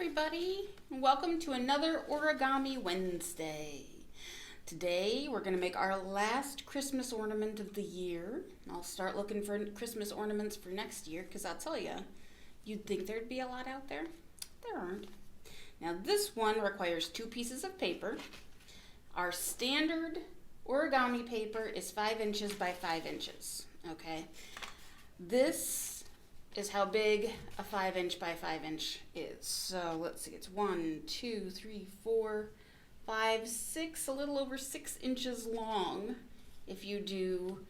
everybody. Welcome to another Origami Wednesday. Today we're going to make our last Christmas ornament of the year. I'll start looking for Christmas ornaments for next year because I'll tell you, you'd think there'd be a lot out there. There aren't. Now this one requires 2 pieces of paper. Our standard origami paper is 5 inches by 5 inches. Okay. This is how big a 5 inch by 5 inch is. So let's see, it's 1, 2, 3, 4, 5, 6, a little over 6 inches long if you do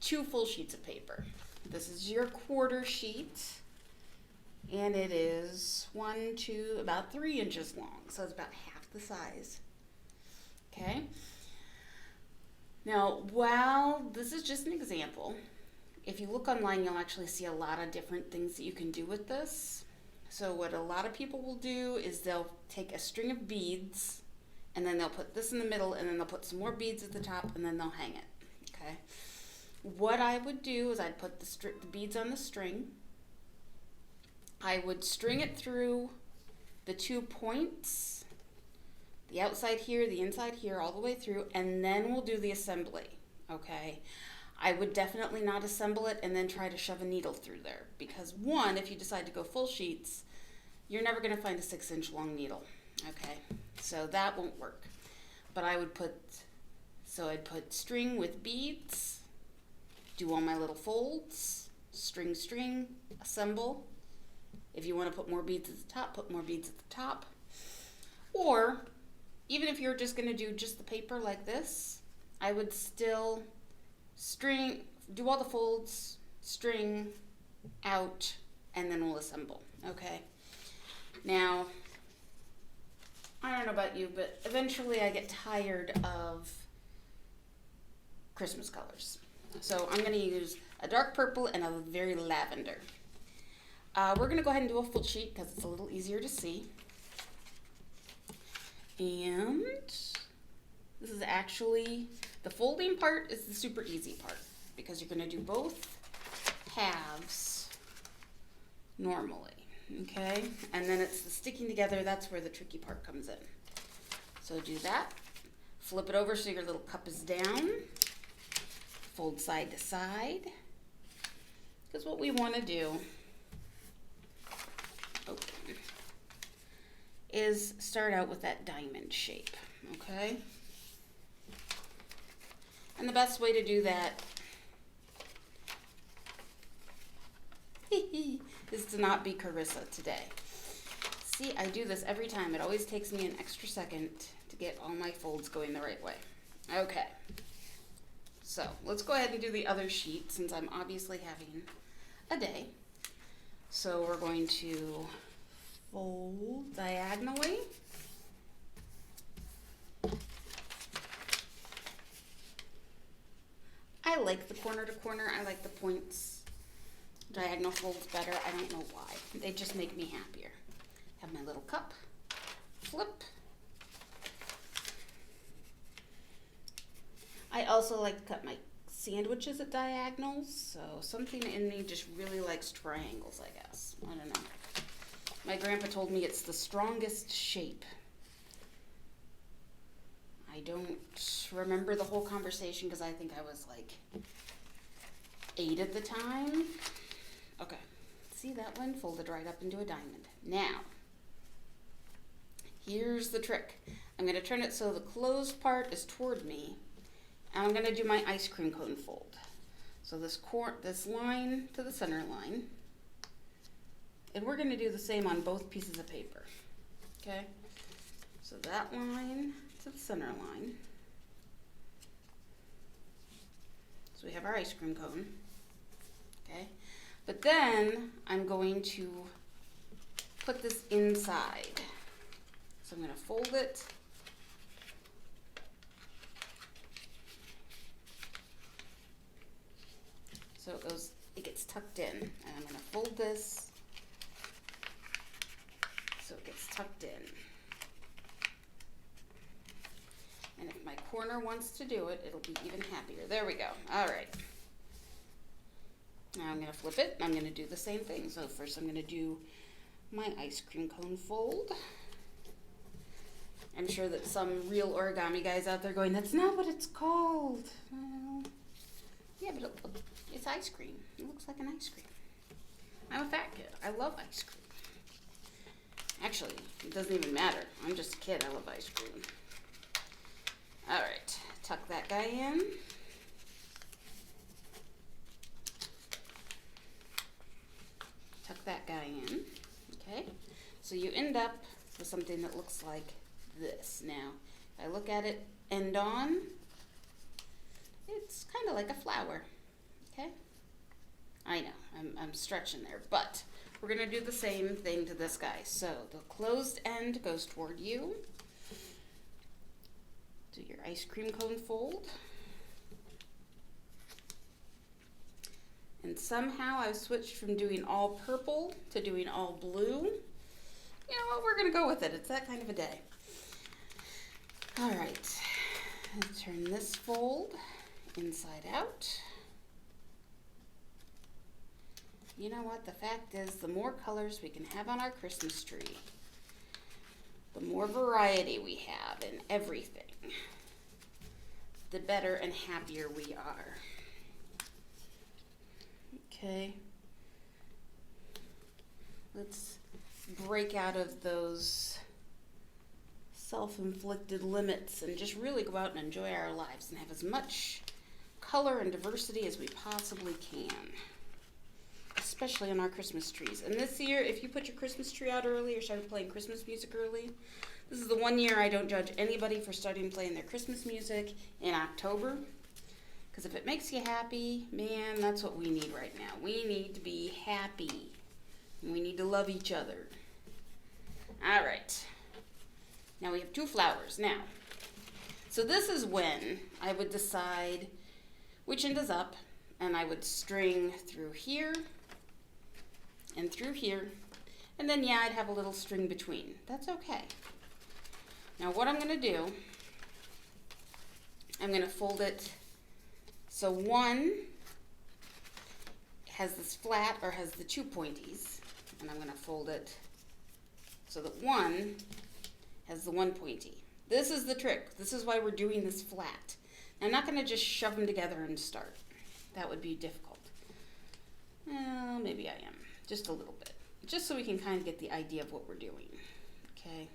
2 full sheets of paper. This is your quarter sheet, and it is 1, 2, about 3 inches long. So it's about half the size. Okay. Now, while this is just an example, if you look online, you'll actually see a lot of different things that you can do with this. So what a lot of people will do is they'll take a string of beads, and then they'll put this in the middle, and then they'll put some more beads at the top, and then they'll hang it. Okay. What I would do is I'd put the beads on the string. I would string it through the 2 points, the outside here, the inside here, all the way through, and then we'll do the assembly. Okay. I would definitely not assemble it and then try to shove a needle through there, because one, if you decide to go full sheets, you're never going to find a 6 inch long needle. Okay, so that won't work. But I'd put string with beads, do all my little folds, string, assemble. If you want to put more beads at the top, put more beads at the top. Or even if you're just going to do just the paper like this, I would still string, do all the folds, string out, and then we'll assemble. Okay. Now, I don't know about you, but eventually I get tired of Christmas colors. So I'm going to use a dark purple and a very lavender. We're going to go ahead and do a full sheet because it's a little easier to see. And this is actually, the folding part is the super easy part because you're going to do both halves normally, okay? And then it's the sticking together, that's where the tricky part comes in. So do that, flip it over so your little cup is down, fold side to side, because what we want to do is start out with that diamond shape, okay? And the best way to do that is to not be Karissa today. See, I do this every time. It always takes me an extra second to get all my folds going the right way. Okay. So let's go ahead and do the other sheet since I'm obviously having a day. So we're going to fold diagonally. I like the corner to corner. I like the points, diagonal folds better. I don't know why. They just make me happier. Have my little cup, flip. I also like to cut my sandwiches at diagonals, so something in me just really likes triangles, I guess. I don't know. My grandpa told me it's the strongest shape. I don't remember the whole conversation because I think I was like 8 at the time. Okay, see that one? Folded right up into a diamond. Now, here's the trick. I'm going to turn it so the closed part is toward me, and I'm going to do my ice cream cone fold. So this line to the center line, and we're going to do the same on both pieces of paper. Okay, so that line to the center line. So we have our ice cream cone. Okay, but then I'm going to put this inside. So I'm going to fold it. So it gets tucked in, and I'm going to fold this so it gets tucked in. And if my corner wants to do it, it'll be even happier. There we go. All right. Now I'm going to flip it, and I'm going to do the same thing. So first I'm going to do my ice cream cone fold. I'm sure that some real origami guys out there going, that's not what it's called. Well, yeah, but it's ice cream. It looks like an ice cream. I'm a fat kid. I love ice cream. Actually, it doesn't even matter. I'm just a kid. I love ice cream. All right, tuck that guy in. Tuck that guy in. Okay, so you end up with something that looks like this. Now, if I look at it end on, it's kind of like a flower. Okay, I know I'm stretching there, but we're gonna do the same thing to this guy. So the closed end goes toward you. Do your ice cream cone fold. And somehow I've switched from doing all purple to doing all blue. You know what, we're gonna go with it. It's that kind of a day. All right, and turn this fold inside out. You know what, the fact is, the more colors we can have on our Christmas tree, the more variety we have in everything, the better and happier we are. Okay, let's break out of those self-inflicted limits and just really go out and enjoy our lives and have as much color and diversity as we possibly can, especially on our Christmas trees. And this year, if you put your Christmas tree out early or started playing Christmas music early, this is the one year I don't judge anybody for starting playing their Christmas music in October. Because if it makes you happy, man, that's what we need right now. We need to be happy. And we need to love each other. All right. Now we have two flowers. Now, so this is when I would decide which end is up, and I would string through here and through here, and then yeah, I'd have a little string between. That's okay. Now what I'm going to do, I'm going to fold it so one has this flat or has the two pointies, and I'm going to fold it so that one has the one pointy. This is the trick. This is why we're doing this flat. I'm not going to just shove them together and start. That would be difficult. Well, maybe I am. Just a little bit. Just so we can kind of get the idea of what we're doing. Okay?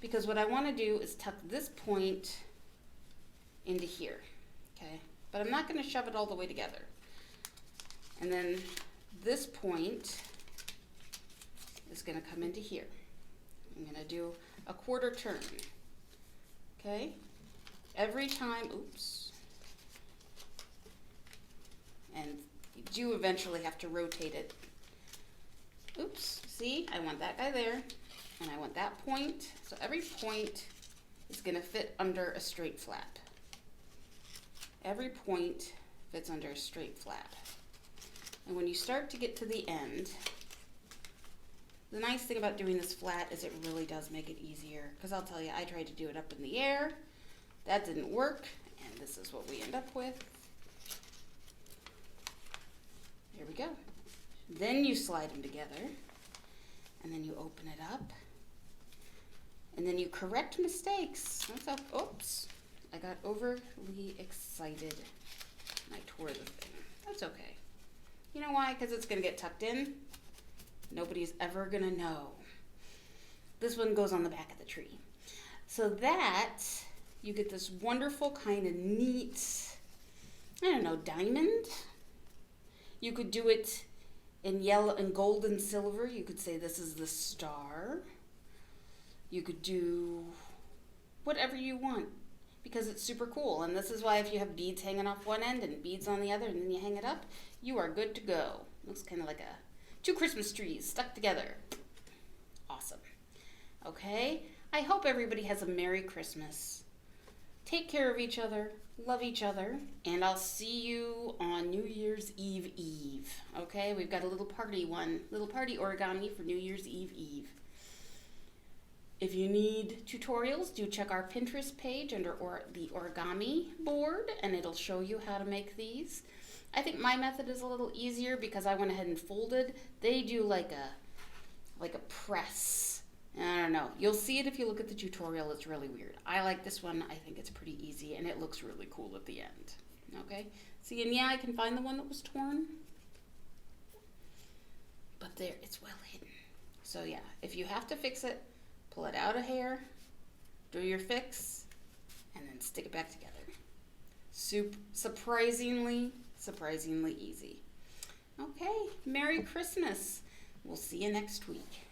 Because what I want to do is tuck this point into here. Okay? But I'm not going to shove it all the way together. And then this point is going to come into here. I'm going to do a quarter turn. Okay? Every time, oops. And you do eventually have to rotate it. Oops, see, I want that guy there, and I want that point. So every point is going to fit under a straight flap. Every point fits under a straight flap. And when you start to get to the end, the nice thing about doing this flat is it really does make it easier. Because I'll tell you, I tried to do it up in the air. That didn't work, and this is what we end up with. There we go. Then you slide them together, and then you open it up, and then you correct mistakes. That's how, oops, I got overly excited, and I tore the thing. That's okay. You know why? Because it's going to get tucked in. Nobody's ever going to know. This one goes on the back of the tree. So that, you get this wonderful kind of neat, I don't know, diamond. You could do it in yellow and gold and silver. You could say this is the star. You could do whatever you want because it's super cool. And this is why if you have beads hanging off one end and beads on the other and then you hang it up, you are good to go. Looks kind of like two Christmas trees stuck together. Awesome. Okay, I hope everybody has a Merry Christmas. Take care of each other, love each other, and I'll see you on New Year's Eve. Okay, we've got a little party origami for New Year's Eve. If you need tutorials, do check our Pinterest page under the origami board, and it'll show you how to make these. I think my method is a little easier because I went ahead and folded. They do like a like a press. I don't know. You'll see it if you look at the tutorial. It's really weird. I like this one. I think it's pretty easy, and it looks really cool at the end. Okay? See, and yeah, I can find the one that was torn. But there, it's well hidden. So yeah, if you have to fix it, pull it out a hair, do your fix, and then stick it back together. Surprisingly easy. Okay, Merry Christmas. We'll see you next week.